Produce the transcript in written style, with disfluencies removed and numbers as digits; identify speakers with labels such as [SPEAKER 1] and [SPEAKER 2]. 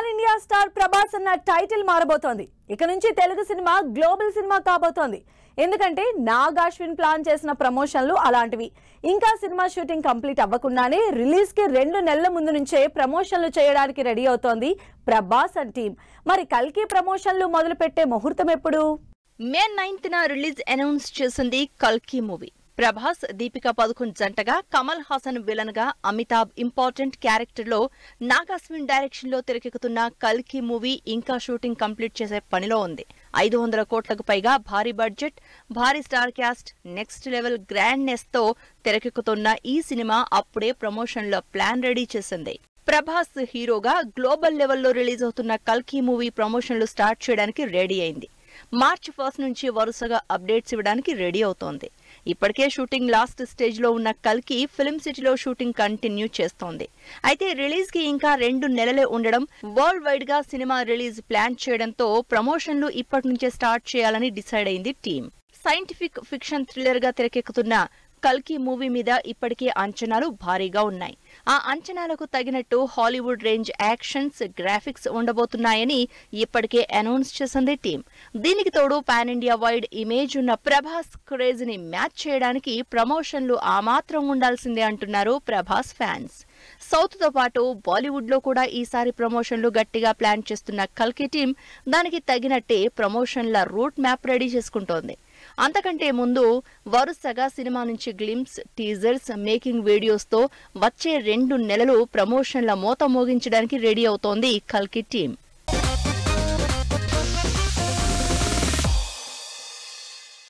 [SPEAKER 1] Pan India star Prabhas అన్న title మారబోతోంది. ఇక నుంచి తెలుగు సినిమా గ్లోబల్ సినిమా కాబోతోంది. ఎందుకంటే నాగ్ అశ్విన్ ప్లాన్ చేసిన ప్రమోషన్లు అలాంటివి. ఇంకా సినిమా షూటింగ్ కంప్లీట్ అవ్వకుండానే రిలీజ్ కి 2 నెలల ముందు నుంచే ప్రమోషన్లు చేయడానికి రెడీ అవుతోంది ప్రభాస్ అండ్ టీమ్. మరి కల్కి ప్రమోషన్లు మొదలు పెట్టే ముహూర్తం ఎప్పుడు?
[SPEAKER 2] మే 9న రిలీజ్ అనౌన్స్ చేసింది కల్కి మూవీ. ప్రభాస్, దీపికా పదుకొన్ జంటగా, కమల్ హాసన్ విలన్ గా, అమితాబ్ ఇంపార్టెంట్ క్యారెక్టర్ లో, నాగ్ అశ్విన్ డైరెక్షన్ లో తెరకెక్కుతున్న కల్కి మూవీ ఇంకా షూటింగ్ కంప్లీట్ చేసే పనిలో ఉంది. 500 కోట్లకు పైగా భారీ బడ్జెట్, భారీ star cast, next level grandness తో తెరకెక్కుతున్న ఈ సినిమా అప్పుడే ప్రమోషన్ లో ప్లాన్ రెడీ చేసింది. ప్రభాస్ హీరోగా గ్లోబల్ లెవెల్లో రిలీజ్ అవుతున్న కల్కి మూవీ ప్రమోషన్లు స్టార్ట్ చేయడానికి రెడీ అయింది. మార్చ్ 1 నుంచి వరుసగా అప్డేట్స్ ఇవ్వడానికి రెడీ అవుతోంది. ఇప్పటికే షూటింగ్ లాస్ట్ స్టేజ్ లో ఉన్న కల్కి ఫిల్మ్ సిటీలో షూటింగ్ కంటిన్యూ చేస్తోంది. అయితే రిలీజ్ కి ఇంకా 2 నెలలే ఉండడం, వరల్డ్ వైడ్ గా సినిమా రిలీజ్ ప్లాన్ చేయడంతో ప్రమోషన్లు ఇప్పటి నుంచే స్టార్ట్ చేయాలని డిసైడ్ అయింది టీమ్. సైంటిఫిక్ ఫిక్షన్ థ్రిల్లర్ గా తెరకెక్కుతున్న కల్కి మూవీ మీద ఇప్పటికే అంచనాలు భారీగా ఉన్నాయి. ఆ అంచనాలకు తగినట్టు హాలీవుడ్ రేంజ్ యాక్షన్స్, గ్రాఫిక్స్ ఉండబోతున్నాయని ఇప్పటికే అనౌన్స్ చేసింది టీమ్. దీనికి తోడు పాన్ ఇండియా వైడ్ ఇమేజ్ ఉన్న ప్రభాస్ క్రేజ్ ని మ్యాచ్ చేయడానికి ప్రమోషన్లు ఆ మాత్రం ఉండాల్సిందే అంటున్నారు ప్రభాస్ ఫ్యాన్స్. సౌత్ తో పాటు బాలీవుడ్ లో కూడా ఈసారి ప్రమోషన్లు గట్టిగా ప్లాన్ చేస్తున్న కల్కి టీమ్ దానికి తగినట్టే ప్రమోషన్ల రూట్ మ్యాప్ రెడీ చేసుకుంటోంది. అంతకంటే ముందు వరుసగా సినిమా నుంచి గ్లింప్స్, టీజర్స్, మేకింగ్ వీడియోస్ తో వచ్చే 2 నెలలు ప్రమోషన్ల మోత మోగించడానికి రెడీ అవుతోంది కల్కి టీమ్.